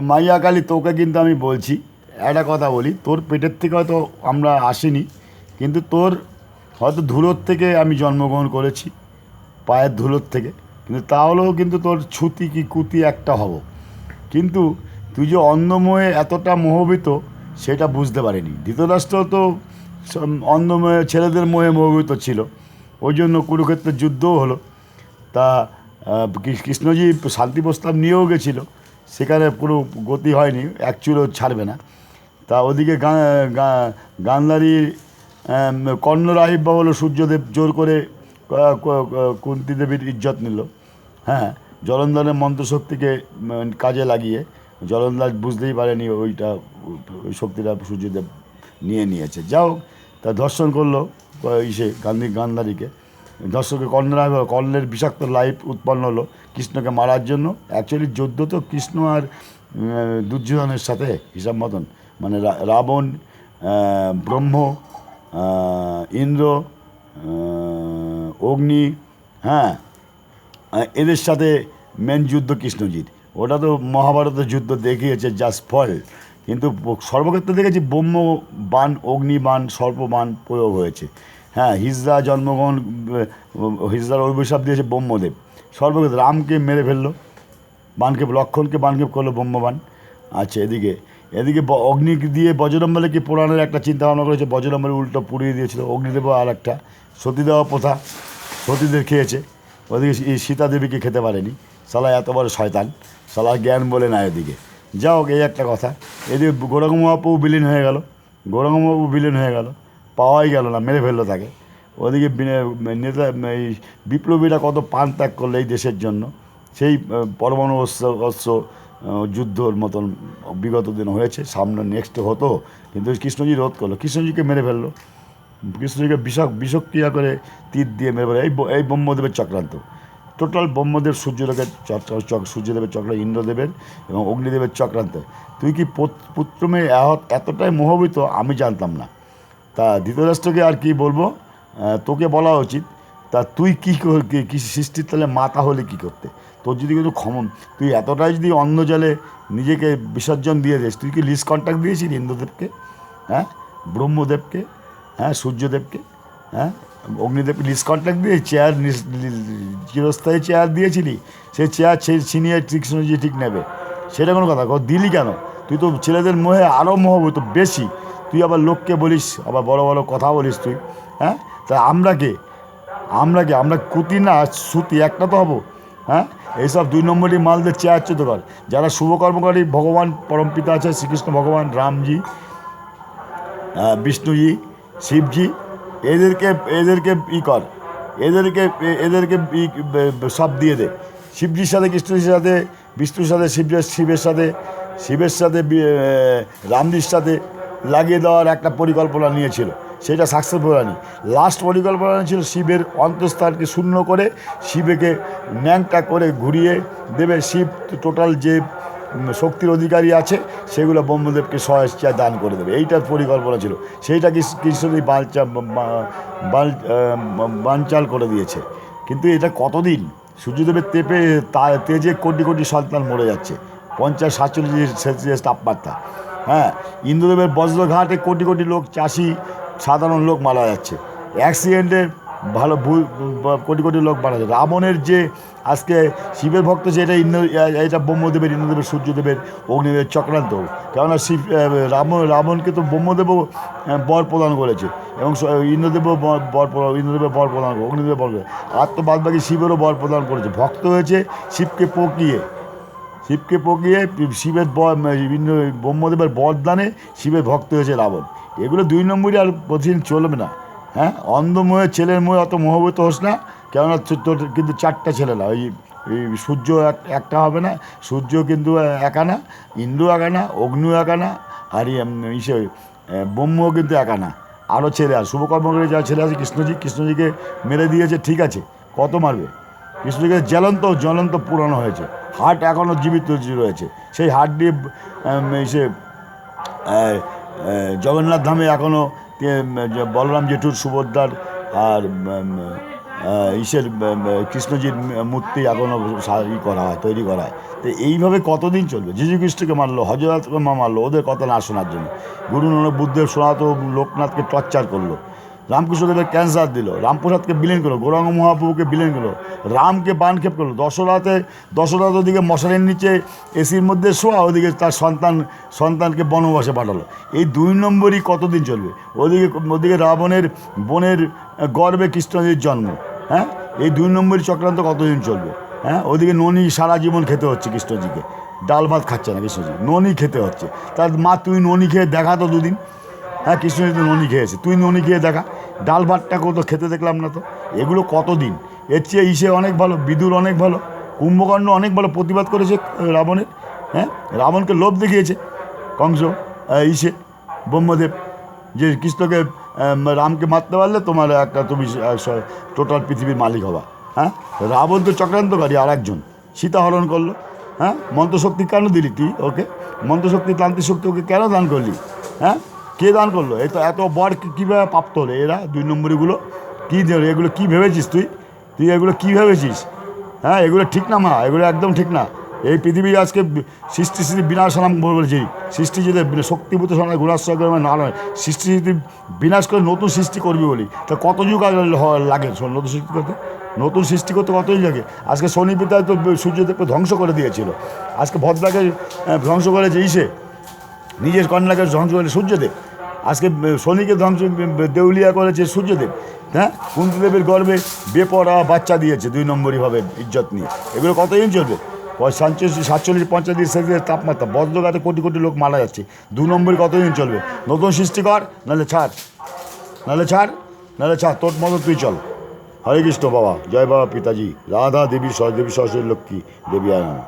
মাইয়া কালী, তোকে কিন্তু আমি বলছি একটা কথা বলি, তোর পেটের থেকে হয়তো আমরা আসিনি, কিন্তু তোর হয়তো ধুলোর থেকে আমি জন্মগ্রহণ করেছি, পায়ের ধুলোর থেকে, কিন্তু তাহলেও কিন্তু তোর ছুতি কি কুতি একটা হব। কিন্তু তুই যে অন্ধময়ে এতটা মোহবিত সেটা বুঝতে পারিনি। ধৃতরাষ্ট্র তো অন্ধময়ে ছেলেদের মোহে মোহিত ছিল, ওই জন্য কুরুক্ষেত্রের যুদ্ধও হলো। তা কৃষ্ণজি শান্তি প্রস্তাব নিয়েও গেছিল, সেখানে পুরো গতি হয়নি, এক চুলও ছাড়বে না। তা ওদিকে গান্ধারী কর্ণরাহিব্য হলো, সূর্যদেব জোর করে কুন্তী দেবীর ইজ্জত নিল। হ্যাঁ, জলন্ধরের মন্ত্রশক্তিকে কাজে লাগিয়ে জলন্ধর বুঝতেই পারেনি ওইটা, ওই শক্তিটা সূর্যদেব নিয়ে নিয়েছে। যাও, তা ধর্ষণ করলো ইসে গান্ধারীকে। ধর্ষকে কর্ণের বিষাক্ত লাইফ উৎপন্ন হলো কৃষ্ণকে মারার জন্য। অ্যাকচুয়ালি যুদ্ধ তো কৃষ্ণ আর দুর্যোধনের সাথে হিসাব মতন, মানে রাবণ, ব্রহ্ম, ইন্দ্র, অগ্নি, হ্যাঁ, এদের সাথে মেন যুদ্ধ কৃষ্ণজির। ওটা তো মহাভারতের যুদ্ধ দেখিয়েছে, জাস্ট ফল। কিন্তু সর্বক্ষেত্রে দেখেছি ব্রহ্ম বাণ, অগ্নিবাণ, সর্পবাণ প্রয়োগ হয়েছে। হ্যাঁ, হিজড়া জন্মগ্রহণ, হিজড়ার অভিশাপ দিয়েছে ব্রহ্মদেব। সর্বক্ষেত্রে রামকে মেরে ফেললো, বাণকে, লক্ষণকে বাণকে করলো ব্রহ্মবাণ। আচ্ছা, এদিকে এদিকে অগ্নি দিয়ে বজরম্বলীকে পোড়ানোর একটা চিন্তা ভাবনা করেছে, বজরম্বলী উল্টো পুড়িয়ে দিয়েছিল। অগ্নিদেব আর একটা সতীদেওয়া প্রথা, সতীদের খেয়েছে। ওদিকে সীতা দেবীকে খেতে পারেনি, শালা এত বড় শয়তান, শালা জ্ঞান বলে না এদিকে। যাও, এই একটা কথা। এদিকে গৌরাঙ্গ মহাপ্রভু বিলীন হয়ে গেল, গৌরাঙ্গ মহাপ্রভু বিলীন হয়ে গেল, পাওয়াই গেল না, মেরে ফেললো তাকে। ওদিকে নেতা, এই বিপ্লবীরা কত প্রাণ ত্যাগ করলো এই দেশের জন্য, সেই পরমাণু অস্ত্র যুদ্ধর মতন বিগত দিন হয়েছে, সামনে নেক্সট হতো, কিন্তু কৃষ্ণজি রোধ করলো, কৃষ্ণজিকে মেরে ফেললো। কৃষ্ণজিকে বিষক্রিয়া করে তীর দিয়ে মেরে ফেলে। এই ব্রহ্মদেবের চক্রান্ত, টোটাল ব্রহ্মদেব, সূর্যদেবের চক্র, ইন্দ্রদেবের এবং অগ্নিদেবের চক্রান্ত। তুই কি পুত্রমে এতটাই মোহবিত, আমি জানতাম না। তা ধৃতরাষ্ট্রকে আর কি বলবো, তোকে বলা উচিত। তা তুই কী সৃষ্টির তাহলে মাতা হলে কী করতে? তোর যদি কিন্তু তুই এতটাই যদি অন্ধ জলে নিজেকে বিসর্জন দিয়ে দিস, তুই কি লিজ কন্ট্রাক্ট দিয়েছিলি ইন্দ্রদেবকে? হ্যাঁ, ব্রহ্মদেবকে, হ্যাঁ, সূর্যদেবকে, হ্যাঁ, অগ্নিদেবকে লিজ কন্ট্রাক্ট দিয়ে চেয়ার, চিরস্থায়ী চেয়ার দিয়েছিলি। সেই চেয়ার ছিনিয়ে কৃষ্ণজি ঠিক নেবে, সেটা কোনো কথা দিলি কেন? তুই তো ছেলেদের মোহে আরও মোহবিত বেশি। তুই আবার লোককে বলিস, আবার বড় বড় কথা বলিস তুই। হ্যাঁ, তা আমরা কুতি না সুতি একটা তো হবো। হ্যাঁ, এইসব দুই নম্বরই মালদের চেয়ারচ্যুত কর। যারা শুভকর্মকারী, ভগবান পরমপিতা আছে শ্রীকৃষ্ণ ভগবান, রামজি, বিষ্ণুজি, শিবজি, এদেরকে এদেরকে ই কর, এদেরকে এদেরকে সব দিয়ে দে। শিবজির সাথে, কৃষ্ণজির সাথে, বিষ্ণুর সাথে, শিবের সাথে, রামজির সাথে লাগিয়ে দেওয়ার একটা পরিকল্পনা নিয়েছিল, সেটা সাকসেসফুল হয়নি। লাস্ট পরিকল্পনা ছিল শিবের অন্তঃস্থানকে শূন্য করে শিবকে ন্যাংটা করে ঘুরিয়ে দেবে। শিব টোটাল যে শক্তির অধিকারী আছে সেগুলো ব্রহ্মদেবকে স্বেচ্ছায় দান করে দেবে, এইটার পরিকল্পনা ছিল। সেইটা কৃষ্ণদেব বানচাল করে দিয়েছে। কিন্তু এটা কতদিন? সূর্যদেবের তেজে কোটি কোটি সন্তান মরে যাচ্ছে, 50-47 তাপমাত্রা। হ্যাঁ, ইন্দ্রদেবের বজ্রঘাটে কোটি কোটি লোক, চাষি, সাধারণ লোক মারা যাচ্ছে অ্যাক্সিডেন্টে, ভালো কোটি কোটি লোক মারা যাচ্ছে। রাবণের যে আজকে শিবের ভক্ত, যে এটা ব্রহ্মদেবের, ইন্দ্রদেবের, সূর্যদেবের, অগ্নিদেবের চক্রান্ত। কেননা রাবণকে তো ব্রহ্মদেবও বর প্রদান করেছে, এবং ইন্দ্রদেবও ইন্দ্রদেবের বর প্রদান করে, অগ্নিদেবের বর, আর তো বাদ বাকি শিবেরও বর প্রদান করেছে। ভক্ত হয়েছে শিবকে পকিয়ে, শিবের ব্রহ্মদেবের বরদানে শিবের ভক্ত হয়েছে রাবণ। এগুলো দুই নম্বরই, আর প্রতিদিন চলবে না। হ্যাঁ, অন্ধময়ে ছেলের ময়ে অত মোহবিত হোস না, কেননা তোর কিন্তু চারটা ছেলে না, ওই সূর্য একটা হবে না, সূর্য কিন্তু একা না, ইন্দ্র একা না, অগ্নিও একা না, আর ব্রহ্মও কিন্তু একা না, আরও ছেলে আর শুভকর্মকারী যা ছেলে আছে। কৃষ্ণজিকে মেরে দিয়েছে, ঠিক আছে, কত মারবে? কৃষ্ণজিকে জ্বলন্ত পুরানো হয়েছে, হার্ট এখনও জীবিত রয়েছে। সেই হার্ট দিয়ে সে জগন্নাথ ধামে এখনও বলরাম জেঠুর, সুভদ্রার আর ইসের কৃষ্ণজির মূর্তি এখনও করা হয়, তৈরি করা হয়। তো এইভাবে কতদিন চলবে? যিশু খ্রিস্টকে মারলো, হজরতকে মারলো ওদের কথা না শোনার জন্য। গুরু নানক বুদ্ধের সনাতন লোকনাথকে টর্চার করলো, রামকৃষ্ণদেবের ক্যান্সার দিল, রামপ্রসাদকে বিলীন করলো, গৌরাঙ্গ মহাপ্রভুকে বিলীন করলো, রামকে বানক্ষেপ করলো, দশরথ ওদিকে মশারির নিচে এসির মধ্যে শোয়া, ওদিকে তার সন্তানকে বনবাসে পাঠালো। এই 2 নম্বরই কতদিন চলবে? ওদিকে রাবণের বোনের গর্ভে কৃষ্ণজির জন্ম। হ্যাঁ, এই 2 নম্বরই চক্রান্ত কতদিন চলবে? হ্যাঁ, ওদিকে ননি সারা জীবন খেতে হচ্ছে কৃষ্ণজিকে, ডাল ভাত খাচ্ছে না কৃষ্ণজি, ননি খেতে হচ্ছে। তার মা, তুই ননি খেয়ে দেখা তো 2 দিন। হ্যাঁ, কৃষ্ণজি তো ননি খেয়েছে, তুই ননি খেয়ে দেখা। ডাল ভাতটাকেও তো খেতে দেখলাম না তো। এগুলো কতদিন? এর চেয়ে ইসে অনেক ভালো, বিদুর অনেক ভালো, কুম্ভকর্ণ অনেক ভালো প্রতিবাদ করেছে রাবণের। হ্যাঁ, রাবণকে লোভ দেখিয়েছে কংস, ইসে ব্রহ্মদেব, যে কৃষ্ণকে রামকে মারতে পারলে তুমি টোটাল পৃথিবীর মালিক হবা। হ্যাঁ, রাবণ তো চক্রান্তকারী আর একজন, সীতা হরণ করলো। হ্যাঁ, মন্ত্রশক্তি কেন দিলি তুই ওকে? মন্ত্রশক্তি, তান্ত্রিক শক্তি ওকে কেন দান করলি? হ্যাঁ, কে দান করলো? এই তো এত বর কীভাবে প্রাপ্ত হলো এরা 2 নম্বরগুলো? কী দেবে এগুলো? কী ভেবেছিস তুই? এগুলো কী ভেবেছিস? হ্যাঁ, এগুলো ঠিক না মা, এগুলো একদম ঠিক না। এই পৃথিবী আজকে সৃষ্টি স্থিতি বিনাশ নাম বলছি, সৃষ্টি যদি শক্তিভূত সমাজ গুণাশ্রয় করে না নয়, সৃষ্টি যদি বিনাশ করে নতুন সৃষ্টি করবি বলি, তা কত যুগ লাগে নতুন সৃষ্টি করতে? নতুন সৃষ্টি করতে কতই লাগে? আজকে শনি পিতায় তো সূর্যদেবকে ধ্বংস করে দিয়েছিল, আজকে ভদ্রাকে ধ্বংস করেছে ইসে, নিজের কন্যাকে ধ্বংস করে সূর্যদেব। আজকে শনিকে ধ্বংস দেউলিয়া করেছে সূর্যদেব। হ্যাঁ, কুন্তিদেবের গর্ভে বেপরা বাচ্চা দিয়েছে 2 নম্বরইভাবে ইজ্জত নিয়ে। এগুলো কতদিন চলবে? 47-45 সেলসিয়াস তাপমাত্রা, বজ্রঘাতে কোটি কোটি লোক মারা যাচ্ছে। 2 নম্বরই কতদিন চলবে? নতুন সৃষ্টি কর, নাহলে ছাড়, তোর মতো তুই চল। হরে কৃষ্ণ বাবা, জয় বাবা পিতাজি, রাধা দেবী সরস্বতী লক্ষ্মী দেবী আনন্দ।